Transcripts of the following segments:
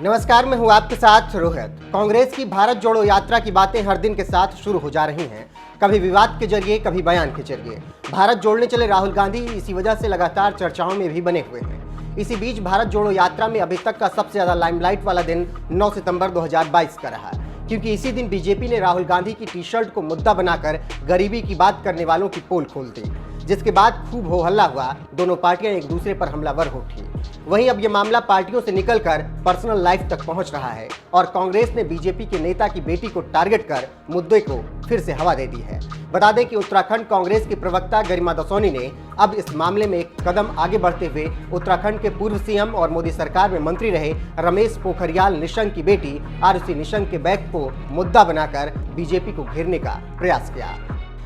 नमस्कार, मैं हूं आपके साथ रोहित। कांग्रेस की भारत जोड़ो यात्रा की बातें हर दिन के साथ शुरू हो जा रही हैं, कभी विवाद के जरिए, कभी बयान के जरिए। भारत जोड़ने चले राहुल गांधी इसी वजह से लगातार चर्चाओं में भी बने हुए हैं। इसी बीच भारत जोड़ो यात्रा में अभी तक का सबसे ज्यादा लाइमलाइट वाला दिन 9 सितंबर 2022 का रहा, क्योंकि इसी दिन बीजेपी ने राहुल गांधी की टी शर्ट को मुद्दा बनाकर गरीबी की बात करने वालों की पोल खोल दी, जिसके बाद खूब हो हल्ला हुआ। दोनों पार्टियां एक दूसरे पर हमलावर हो उठी। वहीं अब यह मामला पार्टियों से निकलकर पर्सनल लाइफ तक पहुंच रहा है और कांग्रेस ने बीजेपी के नेता की बेटी को टारगेट कर मुद्दे को फिर से हवा दे दी है। बता दें कि उत्तराखंड कांग्रेस के प्रवक्ता गरिमा दसोनी ने अब इस मामले में एक कदम आगे बढ़ते हुए उत्तराखंड के पूर्व सीएम और मोदी सरकार में मंत्री रहे रमेश पोखरियाल निशंक की बेटी आरुषि निशंक के बैग को मुद्दा बनाकर बीजेपी को घेरने का प्रयास किया।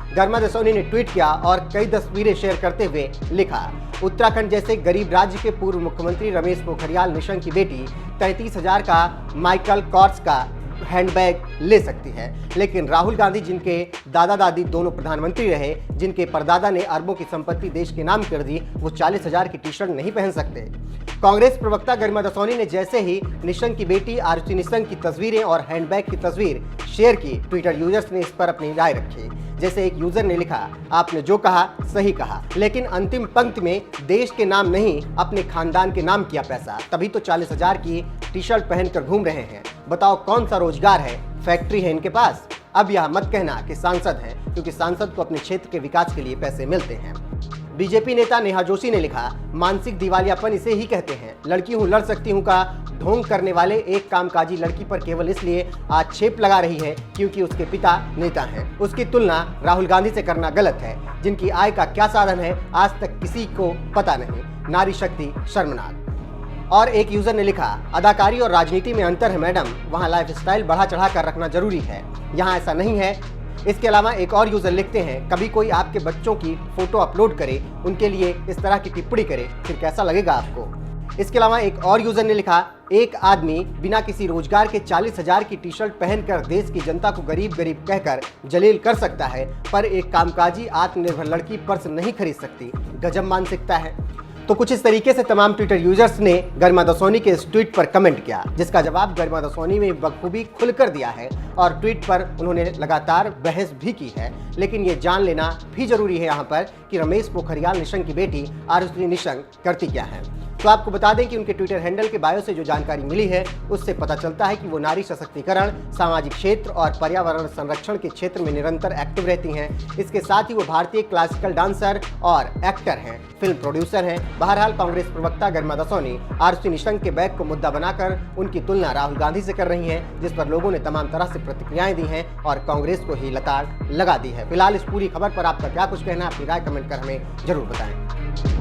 गरिमा दसोनी ने ट्वीट किया और कई तस्वीरें शेयर करते हुए लिखा, उत्तराखंड जैसे गरीब राज्य के पूर्व मुख्यमंत्री रमेश पोखरियाल निशंक की बेटी 33,000 का माइकल कॉर्स का हैंडबैग ले सकती है, लेकिन राहुल गांधी, जिनके दादा दादी दोनों प्रधानमंत्री रहे, जिनके परदादा ने अरबों की संपत्ति देश के नाम कर दी, वो 40,000 की टी शर्ट नहीं पहन सकते। कांग्रेस प्रवक्ता गरिमा दसोनी ने जैसे ही निशंक की बेटी आरुषि निशंक की तस्वीरें और हैंडबैग की तस्वीर शेयर की, ट्विटर यूजर्स ने इस पर अपनी राय रखी। जैसे एक यूजर ने लिखा, आपने जो कहा सही कहा, लेकिन अंतिम पंक्ति में देश के नाम नहीं अपने खानदान के नाम किया पैसा, तभी तो 40,000 की टी शर्ट पहनकर घूम रहे हैं। बताओ कौन सा रोजगार है, फैक्ट्री है इनके पास। अब यह मत कहना कि सांसद हैं, क्योंकि सांसद को अपने क्षेत्र के विकास के लिए पैसे मिलते हैं। बीजेपी नेता नेहा जोशी ने लिखा, मानसिक दिवालियापन इसे ही कहते हैं। लड़की हूँ लड़ सकती हूँ का ढोंग करने वाले एक कामकाजी लड़की पर केवल इसलिए आक्षेप लगा रही है क्योंकि उसके पिता नेता हैं। उसकी तुलना राहुल गांधी से करना गलत है, जिनकी आय का क्या साधन है आज तक किसी को पता नहीं। नारी शक्ति शर्मनाक। और एक यूजर ने लिखा, अदाकारी और राजनीति में अंतर है मैडम, वहाँ लाइफस्टाइल बढ़ा चढ़ा कर रखना जरूरी है, यहाँ ऐसा नहीं है। इसके अलावा एक और यूजर लिखते हैं, कभी कोई आपके बच्चों की फोटो अपलोड करे, उनके लिए इस तरह की टिप्पणी करे, फिर कैसा लगेगा आपको। इसके अलावा एक और यूजर ने लिखा, एक आदमी बिना किसी रोजगार के 40,000 की टी शर्ट पहनकर देश की जनता को गरीब गरीब कहकर जलील कर सकता है, पर एक कामकाजी आत्मनिर्भर लड़की पर्स नहीं खरीद सकती। गजब मानसिकता है। तो कुछ इस तरीके से तमाम ट्विटर यूजर्स ने गरिमा दसोनी के इस ट्वीट पर कमेंट किया, जिसका जवाब गरिमा दसोनी ने बखूबी खुलकर दिया है और ट्वीट पर उन्होंने लगातार बहस भी की है। लेकिन ये जान लेना भी जरूरी है यहाँ पर कि रमेश पोखरियाल निशंक की बेटी आरुषि निशंक करती क्या है। तो आपको बता दें कि उनके ट्विटर हैंडल के बायो से जो जानकारी मिली है, उससे पता चलता है कि वो नारी सशक्तिकरण, सामाजिक क्षेत्र और पर्यावरण संरक्षण के क्षेत्र में निरंतर एक्टिव रहती हैं। इसके साथ ही वो भारतीय क्लासिकल डांसर और एक्टर हैं, फिल्म प्रोड्यूसर हैं। बहरहाल कांग्रेस प्रवक्ता गरिमा दसोनी आरुषि निशंक के बैग को मुद्दा बनाकर उनकी तुलना राहुल गांधी से कर रही हैं, जिस पर लोगों ने तमाम तरह से प्रतिक्रियाएं दी हैं और कांग्रेस को ही लताड़ लगा दी है। फिलहाल इस पूरी खबर पर आपका क्या कुछ कहना है, अपनी राय कमेंट कर हमें जरूर बताएं।